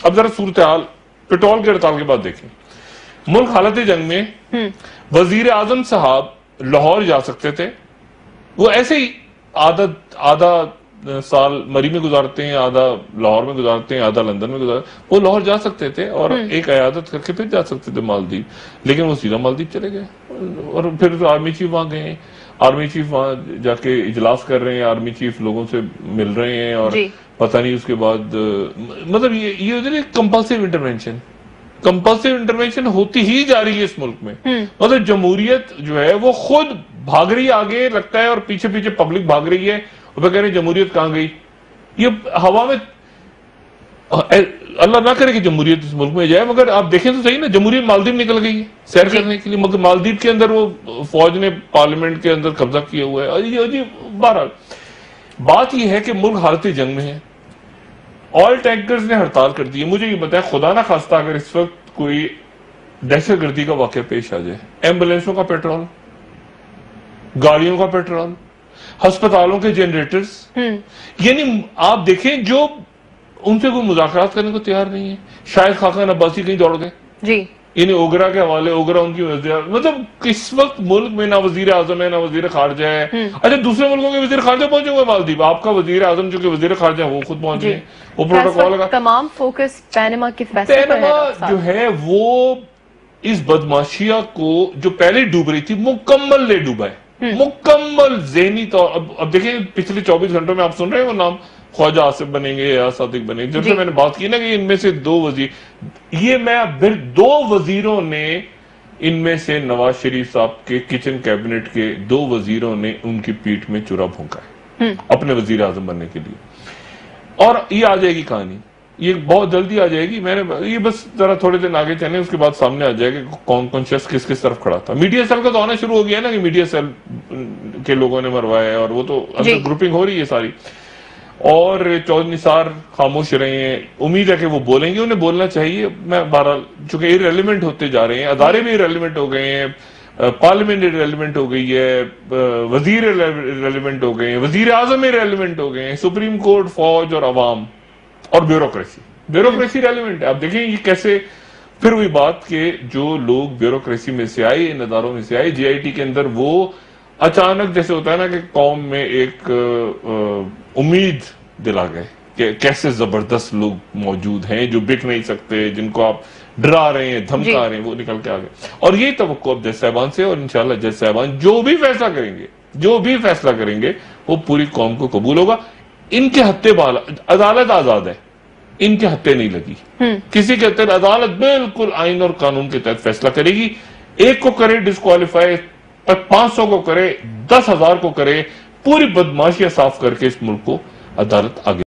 اب ذرا صورتحال پیٹرول کی ہڑتال کے بعد دیکھیں. ملک حالت جنگ میں وزیر اعظم صاحب لاہور جا سکتے تھے, وہ ایسے ہی آدھا سال مری میں گزارتے ہیں, آدھا لاہور میں گزارتے ہیں, آدھا لندن میں گزارتے ہیں. وہ لاہور جا سکتے تھے اور ایک عیادت کر کے پھر جا سکتے تھے مالدیپ, لیکن وہ سیدھا مالدیپ چلے گئے. اور پھر آرمی چیف وہاں گئے, آرمی چیف وہاں جا کے اجلاس کر رہے ہیں, آرمی چیف لوگوں سے مل رہے ہیں, اور پتہ نہیں اس کے بعد مطلب یہ کمپلسیو انٹرونشن ہوتی ہی جا رہی ہے اس ملک میں. مطلب جمہوریت جو ہے وہ خود بھاگ رہی آگے لگتا ہے, اور پیچھے پیچھے پبلک بھاگ رہی ہے, اور وہ کہہ رہے ہیں جمہوریت کہاں گئی. یہ ہوا میں, اللہ نہ کرے کہ جمہوریت اس ملک میں جائے, مگر آپ دیکھیں تو صحیح نا, جمہوریت مالدیپ نکل گئی ہے سیر کرنے کے لیے, مگر مالدیپ کے اندر وہ فوج نے پارلیمنٹ کے اندر قبضہ کیا ہوا ہے. بہرحال بات یہ ہے کہ ملک حالت جنگ میں ہے. آئل ٹینکرز نے ہڑتال کر دی ہے. مجھے یہ بتائیں, خدا نہ خواستہ اگر اس وقت کوئی دہشت گردی کا واقعہ پیش آ جائے, ایمبولینسوں کا پیٹرول, گاڑیوں کا پیٹرول, ہسپتالوں کے جنریٹرز, یعنی آپ دیکھیں جو ان سے کوئی مذاکرات کرنے کو تیار نہیں ہے. شاہد خاقان عباسی کہیں دوڑ گئے جی, یعنی اوگرا کے حوالے, اوگرا ان کی وزیر, مطلب اس وقت ملک میں نہ وزیر اعظم ہے نہ وزیر خارجہ ہے. اچھا دوسرے ملکوں کے وزیر خارجہ پہنچے ہوئے مالدیپ, آپ کا وزیر اعظم جو کہ وزیر خارجہ وہ خود پہنچ گئے, وہ پروٹوکول لگا. تمام فوکس پینما کے فیصلے پر ہے. پینما جو ہے وہ اس بدماشیہ کو جو پہلے ڈوب رہی تھی مکمل لے ڈوبا ہے, مکمل ذہنی طور. اب دیکھیں پچھلے 24 گھنٹوں میں آپ سن رہے ہیں وہ نام, خواجہ آصف بنیں گے یا صادق بنیں گے. جب سے میں نے بات کی نا کہ ان میں سے 2 وزیر, یہ میں پھر 2 وزیروں نے, ان میں سے نواز شریف صاحب کے کچن کیبنٹ کے 2 وزیروں نے ان کی پیٹھ میں چورا پھونکا ہے اپنے وزیر اعظم بننے کے لیے. اور یہ آ جائے گی کہانی, یہ بہت جلدی آ جائے گی. میں نے یہ بس ذرا تھوڑے دن آگے چلیں, اس کے بعد سامنے آ جائے گا کون کون شخص کس کس طرف کھڑا تھا. میڈیا سیل کا تو آنا شروع ہو گیا نا کہ میڈیا سیل کے لوگوں نے مروایا ہے, اور وہ تو گروپنگ ہو رہی ہے ساری. اور چودھری نثار خاموش رہے ہیں, امید ہے کہ وہ بولیں گے, انہیں بولنا چاہیے. میں بہرحال چونکہ ایرریلیونٹ ہوتے جا رہے ہیں, ادارے بھی ایرریلیونٹ ہو گئے ہیں, پارلیمنٹ ایرریلیونٹ ہو گئی ہے, وزیر ایرریلیونٹ ہو گئے ہیں, وزیر اعظم ایرریلیونٹ ہو گئے ہیں, سپریم کورٹ, فوج اور عوام اور بیوروکریسی ریلیونٹ ہے. آپ دیکھیں یہ کیسے پھر وہی بات کہ جو لوگ بیوروکریسی میں سے آئے, ان اداروں میں سے آئے, جے آئی ٹی کے اندر وہ اچانک جیسے ہوتا ہے نا کہ قوم میں ایک امید دلا گئے کہ کیسے زبردست لوگ موجود ہیں جو بک نہیں سکتے, جن کو آپ ڈرا رہے ہیں, دھمکا رہے ہیں, وہ نکل کے آ گئے. اور یہی توقع اب جج صاحبان سے, اور انشاءاللہ جج صاحبان جو بھی فیصلہ کریں گے وہ پوری قوم کو قبول ہوگا. ان کے ہتھے بالا, عدالت آزاد ہے, ان کے ہتھے نہیں لگی کسی کے ہتھے. عدالت بالکل آئین اور قانون کے تحت فیصلہ کرے گی. ایک کو کرے ڈسکوالیفائی, 500 کو کرے, 10,000 کو کرے, پوری بدماشیاں صاف کر کے اس ملک کو عدالت آگے